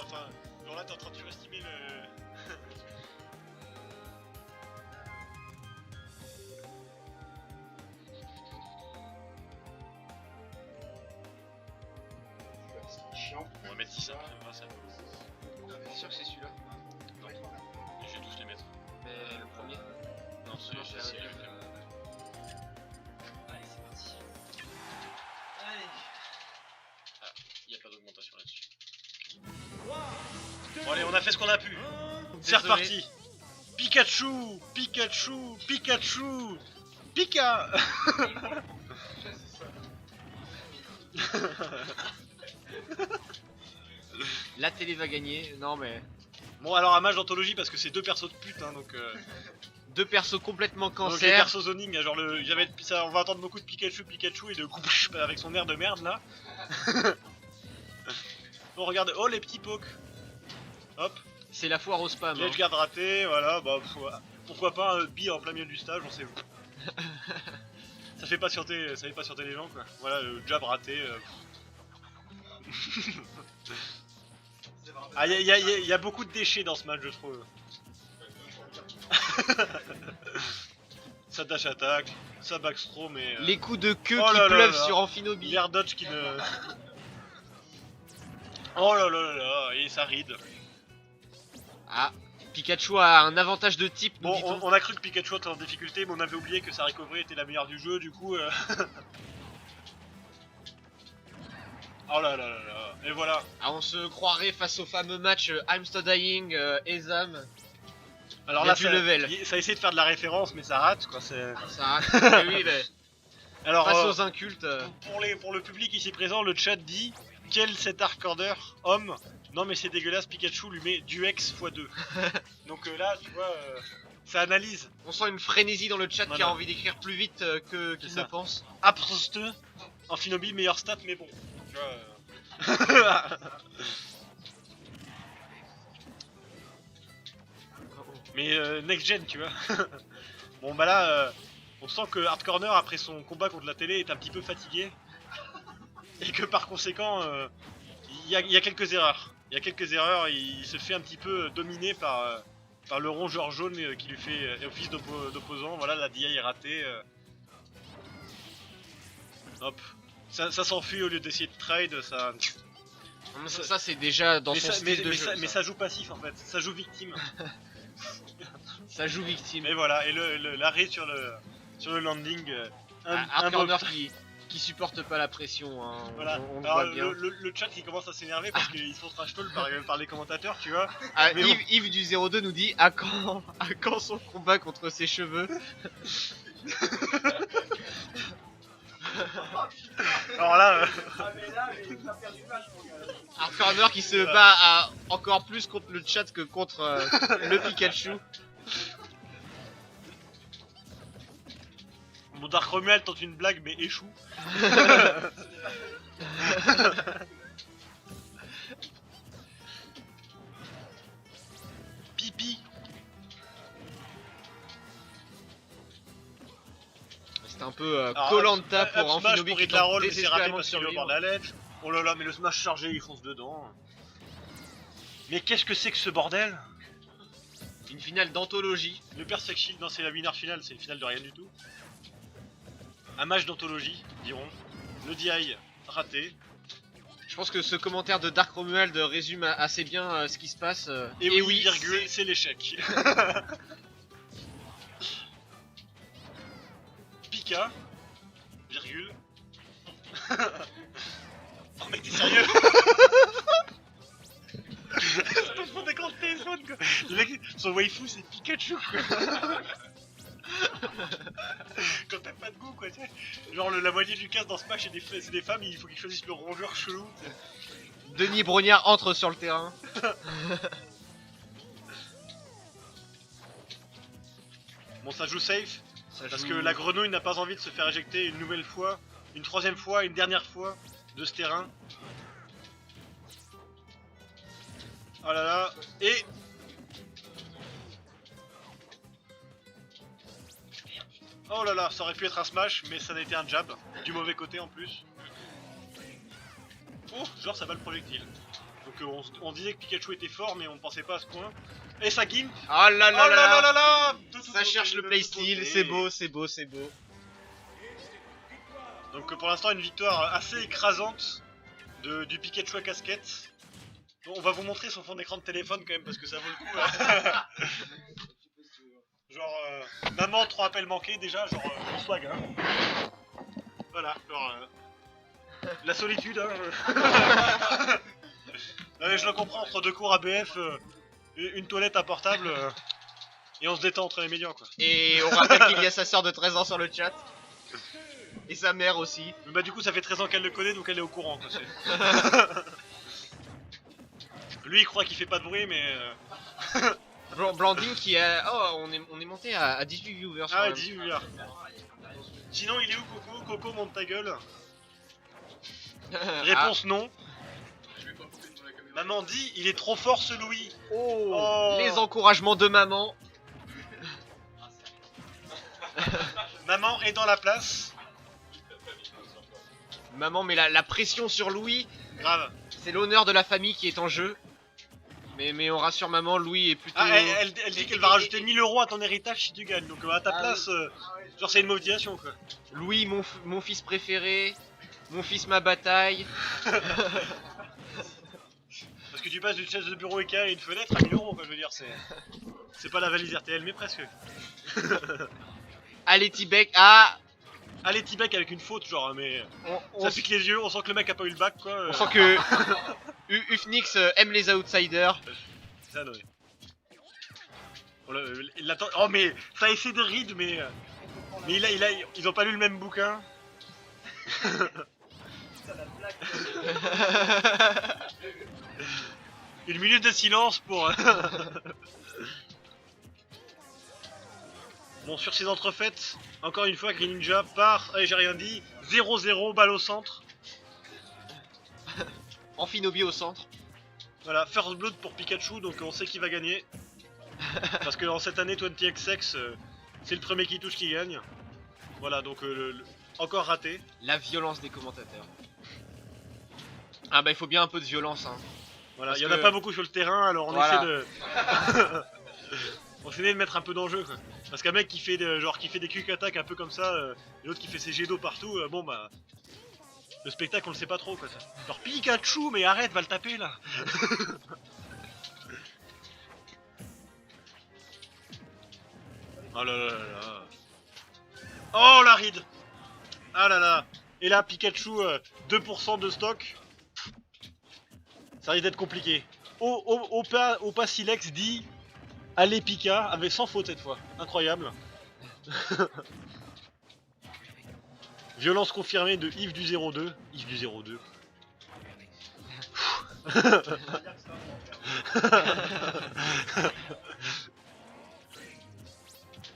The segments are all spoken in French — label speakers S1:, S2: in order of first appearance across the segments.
S1: enfin, genre là t'es en train de surestimer le...
S2: Chiant.
S1: On va mettre 6 ça.
S3: T'es sûr que c'est celui-là?
S1: Non. Je vais tous les mettre.
S3: Mais le premier?
S1: Non, c'est le
S3: Allez, c'est parti.
S1: Il n'y a pas d'augmentation là-dessus. Bon allez, on a fait ce qu'on a pu. C'est reparti. Pikachu, Pikachu, Pikachu, Pika.
S3: La télé va gagner, non mais...
S1: Bon alors un match d'anthologie parce que c'est deux persos de pute hein, donc...
S3: Deux persos complètement
S1: Donc les
S3: cancer.
S1: persos zoning, genre le... ça, on va entendre beaucoup de Pikachu, Pikachu et de Gouch avec son air de merde là. Bon regarde, oh les petits pokes. Hop,
S3: C'est la foire au spam.
S1: Edge garde raté, voilà, bah pourquoi pas un bi en plein milieu du stage, on sait où. Ça fait patienter les gens quoi. Voilà, le jab raté. Ah y a beaucoup de déchets dans ce match je trouve. Ça dash attaque, ça backstrom et...
S3: Les coups de queue
S1: Oh
S3: qui
S1: là là
S3: pleuvent
S1: là.
S3: sur Amphinobi.
S1: L'air dodge qui ne... Oh là là là là, et ça ride.
S3: Ah, Pikachu a un avantage de type, nous
S1: Bon,
S3: dit-on.
S1: on a cru que Pikachu était en difficulté, mais on avait oublié que sa recovery était la meilleure du jeu, du coup... Oh là là là là, et voilà.
S3: Ah, on se croirait face au fameux match I'm Still Dying, Ezam.
S1: Alors
S3: Il y a
S1: là,
S3: du
S1: ça,
S3: level.
S1: ça essaie de faire de la référence, mais ça rate, quoi, c'est...
S3: Ça rate. Oui, mais
S1: Alors,
S3: face aux incultes.
S1: pour le public ici présent, le chat dit... Quel cet hardcorder homme? Non mais c'est dégueulasse, Pikachu lui met du X x2. Donc là, tu vois, ça analyse.
S3: On sent une frénésie dans le chat qui
S1: Voilà.
S3: a envie d'écrire plus vite qu'il
S1: ça.
S3: ne pense.
S1: Après, Amphinobi, meilleur stat, mais bon. Tu vois, mais next gen, tu vois. Bon bah là, on sent que Hard Corner, après son combat contre la télé, est un petit peu fatigué. Et que par conséquent, il y a quelques erreurs. Il y a quelques erreurs, il se fait un petit peu dominer par le rongeur jaune qui lui fait office d'opposant. Voilà, la DI est ratée. Hop. Ça s'enfuit au lieu d'essayer de trade, ça...
S3: Ça c'est déjà dans son style de jeu.
S1: Mais ça joue passif en fait, ça joue victime.
S3: Ça joue victime.
S1: Et voilà, et l'arrêt sur le landing,
S3: Hard Corner qui supporte pas la pression, hein.
S1: Voilà.
S3: On le
S1: Alors,
S3: voit bien.
S1: le chat il commence à s'énerver parce qu'ils se font trash talk par les commentateurs, tu vois.
S3: Ah,
S1: mais bon.
S3: Yves du 02 nous dit à quand son combat contre ses cheveux.
S1: Alors là,
S2: Ah mais là, il va perdre du match mon gars.
S3: Hard Corner qui se bat encore plus contre le chat que contre le Pikachu.
S1: mon Dark Romuald tente une blague mais échoue. Pipi.
S3: C'est un peu
S1: Alors,
S3: Koh-Lanta pour
S1: Smash
S3: Amphinobi
S1: pour
S3: qui
S1: hit la roll,
S3: tente
S1: mais c'est raté
S3: désespérément de
S1: parce qu'il est au bord
S3: survivre.
S1: de la ledge. Oh là là, mais le smash chargé il fonce dedans. Mais qu'est-ce que c'est que ce bordel?
S3: Une finale d'anthologie.
S1: Le Perfect Shield, non c'est la winner finale, c'est une finale de rien du tout. Un match d'anthologie, diront. Le DI raté.
S3: Je pense que ce commentaire de Dark Romuald résume assez bien ce qui se passe.
S1: Et oui, virgule, c'est l'échec. Pika, virgule. Oh mec t'es sérieux? C'est pas pour d'écran de téléphone quoi. Le mec, son waifu c'est Pikachu quoi. Quand t'as pas de goût quoi, tu sais. Genre la moitié du cast dans Smash c'est des femmes, il faut qu'ils choisissent le rongeur chelou.
S3: Denis Brognard entre sur le terrain.
S1: Bon ça joue safe,
S3: Ça
S1: parce
S3: joue-
S1: que la grenouille n'a pas envie de se faire éjecter une nouvelle fois, une troisième fois, une dernière fois de ce terrain. Oh là là, et... Oh là là, ça aurait pu être un smash, mais ça n'a été un jab, du mauvais côté en plus. Oh, genre ça va le projectile. Donc on disait que Pikachu était fort, mais on pensait pas à ce point. Et ça gimp.
S3: Ah là
S1: Oh
S3: là là là.
S1: là.
S3: Ça cherche le playstyle, c'est beau, c'est beau, c'est beau.
S1: Donc pour l'instant une victoire assez écrasante du Pikachu à casquette. Bon, on va vous montrer son fond d'écran de téléphone quand même parce que ça vaut le coup. Genre maman 3 appels manqués déjà, genre en swag hein. Voilà, genre la solitude hein. Non, mais je le comprends, entre 2 cours ABF, une toilette à portable et on se détend entre les médias quoi.
S3: Et on rappelle qu'il y a sa sœur de 13 ans sur le chat. Et sa mère aussi.
S1: Mais bah du coup ça fait 13 ans qu'elle le connaît donc elle est au courant quoi. Lui il croit qu'il fait pas de bruit mais...
S3: Blanding qui a... Oh, on est monté à 18 viewers.
S1: Ah ouais, 18 milliards. Sinon il est où Coco? Coco monte ta gueule. Réponse non. Maman dit il est trop fort ce Louis.
S3: Oh, les encouragements de maman.
S1: Maman est dans la place.
S3: Maman met la pression sur Louis.
S1: Grave.
S3: C'est l'honneur de la famille qui est en jeu. Mais on rassure maman, Louis est plutôt...
S1: Ah, elle dit qu'elle va rajouter 1000 € à ton héritage si tu gagnes. Donc à ta place, genre c'est une motivation quoi.
S3: Louis, mon fils préféré. Mon fils, ma bataille.
S1: Parce que tu passes d'une chaise de bureau Ikea et une fenêtre à 1000 € quoi, je veux dire, c'est pas la valise RTL mais presque.
S3: Allez Tibek, ah.
S1: Allez Tibek avec une faute genre mais...
S3: On
S1: ça pique les yeux, on sent que le mec a pas eu le bac quoi.
S3: On sent que Ufnix aime les outsiders.
S1: Ça, non, il attend... Oh mais ça essaie de ride mais ils ont pas lu le même bouquin. Une minute de silence pour... Bon, sur ces entrefaites, encore une fois, Green Ninja part, j'ai rien dit, 0-0, balle au centre.
S3: Amphinobi au centre.
S1: Voilà, first blood pour Pikachu, donc on sait qui va gagner. Parce que en cette année, 20XX, c'est le premier qui touche qui gagne. Voilà, donc encore raté.
S3: La violence des commentateurs. Ah bah il faut bien un peu de violence hein.
S1: Voilà,
S3: Parce
S1: il y en a pas beaucoup sur le terrain, alors on
S3: Voilà.
S1: essaie de... on essaie de mettre un peu d'enjeu quoi. Parce qu'un mec qui fait des quick attack un peu comme ça, et l'autre qui fait ses jets d'eau partout, bon bah... Le spectacle on le sait pas trop quoi ça. Genre Pikachu mais arrête, va le taper là. Oh là là là là. Oh la ride. Ah là là. Et là Pikachu 2% de stock. Ça risque d'être compliqué. Au pas Silex dit allez Pika avec sans faute cette fois. Incroyable. Violence confirmée de Yves du 02. Yves du 02.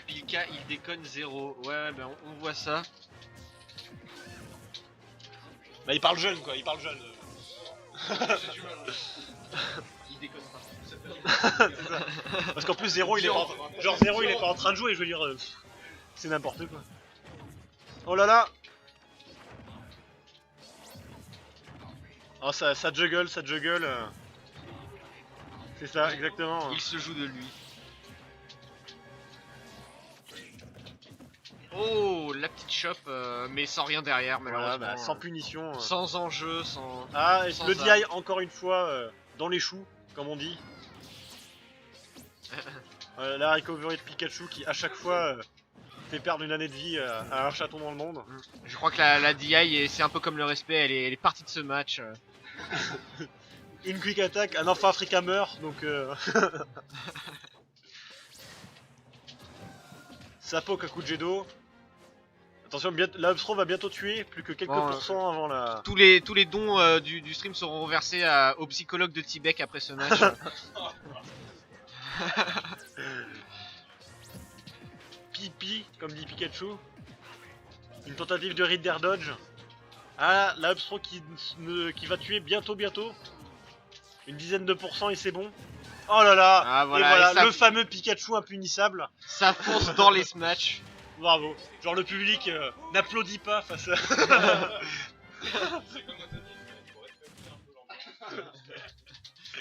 S3: Pilka il déconne 0. Ouais ben on voit ça.
S1: Bah il parle jeune quoi, il parle jeune.
S3: Il déconne pas.
S1: C'est ça. Parce qu'en plus 0 il est pas en... Genre 0 il est pas en train de jouer, je veux dire c'est n'importe quoi. Oh là là. Oh ça juggle, ça juggle. C'est ça exactement.
S3: Il se joue de lui. Oh la petite chope mais sans rien derrière
S1: Voilà,
S3: malheureusement.
S1: bah, sans punition.
S3: Sans enjeu, sans...
S1: Ah, et
S3: sans
S1: le
S3: âme.
S1: DI encore une fois dans les choux, comme on dit. La recovery de Pikachu qui à chaque fois fait perdre une année de vie à un chaton dans le monde.
S3: Je crois que la DI, c'est un peu comme le respect, elle est partie de ce match.
S1: Une quick attack, un enfant africain meurt, donc ça poke à coup de jet d'eau. Attention, l'Abstro va bientôt tuer, plus que quelques
S3: Bon,
S1: pourcents avant la...
S3: Tous les dons du stream seront reversés au psychologue de Tibek après ce match.
S1: Pipi, comme dit Pikachu. Une tentative de Reader Dodge. Ah, l'Abstro qui va tuer bientôt. Une dizaine de pourcents et c'est bon. Oh là là.
S3: Ah, voilà,
S1: et voilà,
S3: et ça...
S1: le fameux Pikachu impunissable.
S3: Ça fonce dans les matchs.
S1: Bravo. Genre le public n'applaudit pas face à...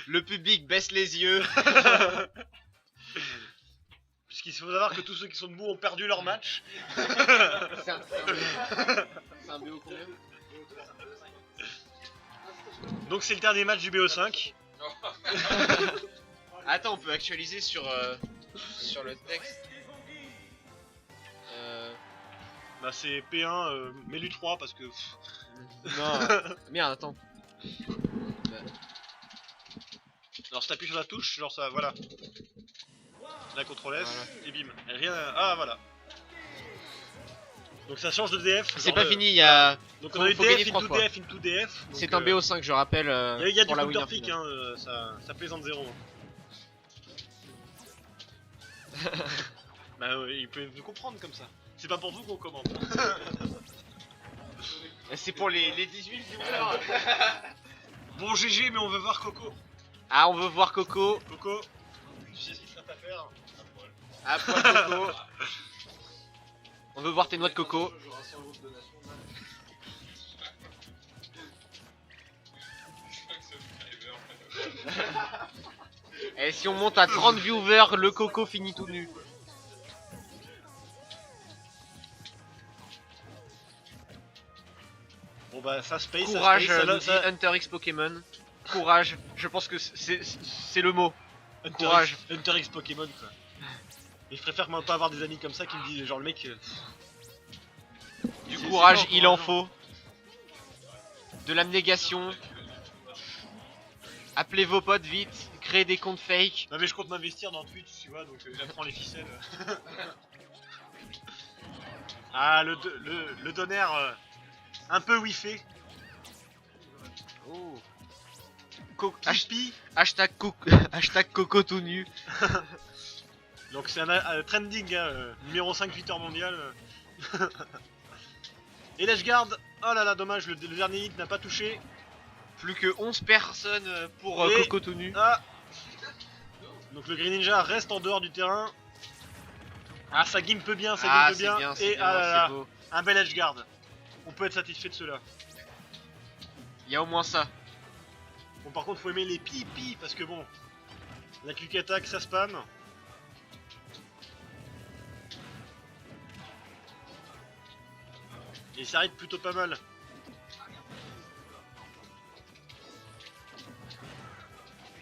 S3: Le public baisse les yeux.
S1: Puisqu'il faut savoir que tous ceux qui sont debout ont perdu leur match.
S3: C'est un BO combien?
S1: Donc c'est le dernier match du BO5.
S3: Attends, on peut actualiser sur le texte.
S1: Bah c'est P1, mets-lui 3 parce que...
S3: Non, merde, attends.
S1: Alors si t'appuies sur la touche, genre ça, voilà. La CTRL S,
S3: Voilà.
S1: et bim. Et rien... Ah voilà. Donc ça change de DF.
S3: C'est
S1: genre
S3: pas
S1: de-
S3: fini, il y a.
S1: Donc
S3: faut-
S1: on a eu
S3: faut gagner
S1: DF
S3: 3
S1: into
S3: fois.
S1: DF into DF. donc,
S3: C'est un BO5, je rappelle.
S1: Il y a du
S3: pour la winner
S1: counterpick,
S3: finale.
S1: hein, ça plaisante zéro. Bah il peut nous comprendre comme ça. C'est pas pour vous qu'on commande.
S3: C'est pour les 18 viewers.
S1: Bon GG mais on veut voir Coco.
S3: Ah, on veut voir Coco.
S1: Coco, tu sais ce qu'il te reste à faire.
S3: Ah, poil Coco. On veut voir tes noix de coco. Et si on monte à 30 viewers, le coco finit tout nu.
S1: Bon bah ça space,
S3: Courage,
S1: ça
S3: nous
S1: space,
S3: dit Hunter X Pokémon. Courage, je pense que c'est le mot.
S1: Hunter
S3: courage.
S1: X, Hunter X Pokémon quoi. Et je préfère moi pas avoir des amis comme ça qui me disent genre le mec...
S3: Du
S1: c'est
S3: courage,
S1: pas
S3: il en
S1: encourageant.
S3: faut. De l'abnégation. Appelez vos potes vite. Créez des comptes fake.
S1: Non mais je compte m'investir dans Twitch tu vois donc j'apprends les ficelles. Ah le tonnerre un peu wifi.
S3: Oh.
S1: Tipeee.
S3: Hashtag coco tout nu.
S1: Donc c'est un trending hein, numéro 5 Twitter mondial. Et Lashguard, oh là là dommage le dernier hit n'a pas touché.
S3: Plus que 11 personnes pour
S1: Et-
S3: coco tout nu.
S1: Ah. Donc le Green Ninja reste en dehors du terrain. Ah ça gimpe bien, ça
S3: Ah,
S1: gimpe
S3: c'est
S1: bien.
S3: bien, c'est
S1: Et
S3: bien,
S1: ah là là,
S3: c'est beau.
S1: un bel Edgeguard. On peut être satisfait de cela.
S3: Il y a au moins ça.
S1: Bon par contre faut aimer les pi parce que bon, la quick attack ça spam. Et ça arrête plutôt pas mal.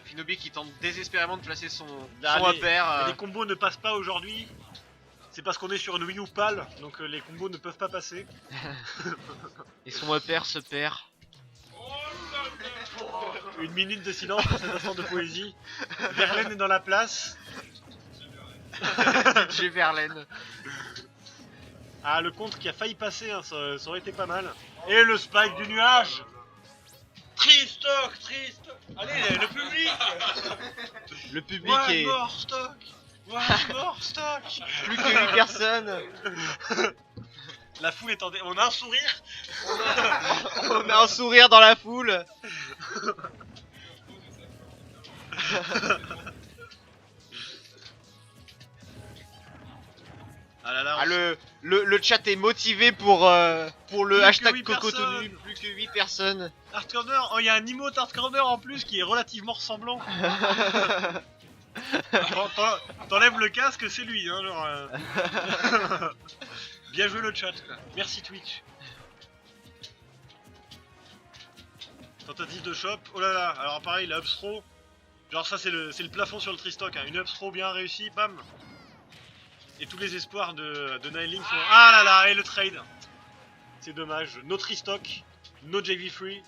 S3: Shinobi qui tente désespérément de placer son
S1: Là,
S3: son
S1: les-
S3: upper.
S1: Les combos ne passent pas aujourd'hui. C'est parce qu'on est sur une Wii U PAL, donc les combos ne peuvent pas passer.
S3: Et son upper se perd.
S1: Une minute de silence pour cet instant de poésie. Verlaine est dans la place.
S3: J'ai Verlaine.
S1: Ah, le contre qui a failli passer, hein, ça aurait été pas mal. Et le spike du nuage. Tristock, Tristock. Allez, le public.
S3: Le public
S1: One
S3: est
S1: more stock. One more stock.
S3: plus que 8 personnes.
S1: La foule est en On a un sourire.
S3: On a un sourire dans la foule.
S1: Ah là là,
S3: Ah, le chat est motivé pour le
S1: Plus que
S3: hashtag
S1: 8
S3: Coco
S1: personnes.
S3: Tenu. Plus que 8 personnes.
S1: Hard Corner, oh il y a un emote Hard Corner en plus qui est relativement ressemblant. T'enlèves le casque, c'est lui, hein, genre. Bien joué le chat, quoi. Merci Twitch. Tentative de shop, oh là là, alors pareil, la upthrow. Genre ça c'est le plafond sur le Tristock, hein. Une upthrow bien réussie, bam. Et tous les espoirs de Nightling sont... Ah là là, et le trade. C'est dommage, no Tristock, no JV free.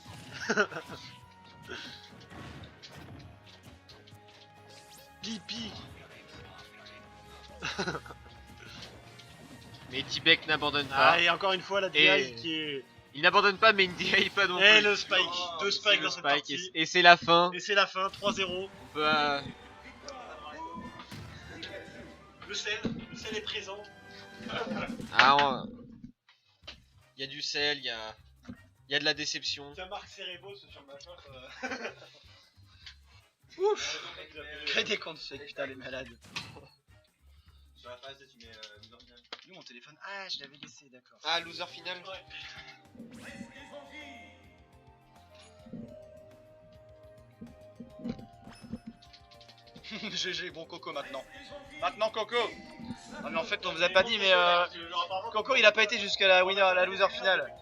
S1: Pipi.
S3: Mais Tibek n'abandonne pas.
S1: Ah et encore une fois la DI
S3: Et-
S1: qui est...
S3: Il n'abonne pas, mais il ne DI pas non plus.
S1: Et le spike, deux
S3: C'est
S1: spikes
S3: le
S1: dans cette
S3: spike,
S1: partie.
S3: et c'est la fin.
S1: Et c'est la fin, 3-0.
S3: On peut,
S1: Le sel est présent.
S3: Il y a du sel, il y a de la déception.
S1: Tiens Marc Cerebos sur ma chaîne. Ouf.
S2: Crée des comptes fake, putain, les malades.
S4: Sur la phrase, tu mets
S2: Nous, mon téléphone. Ah, je l'avais laissé, d'accord.
S3: Ah, loser final.
S2: GG, bon Coco maintenant. Maintenant Coco. Ah mais en fait on vous a pas dit mais Coco il a pas été jusqu'à la winner, à la loser finale.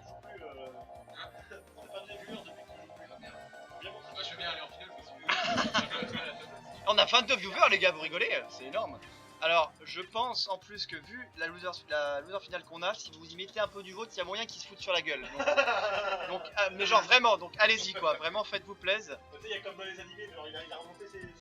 S4: Moi je veux bien aller en finale.
S2: On a 22 viewers les gars, vous rigolez, c'est énorme. Alors je pense en plus que vu la loser finale qu'on a, si vous y mettez un peu du vôtre, il y a moyen qu'ils se foutent sur la gueule. Donc mais genre vraiment, donc allez-y quoi, vraiment faites-vous plaisir.
S1: Tu sais, il y a comme dans les animés, genre il a remonté ses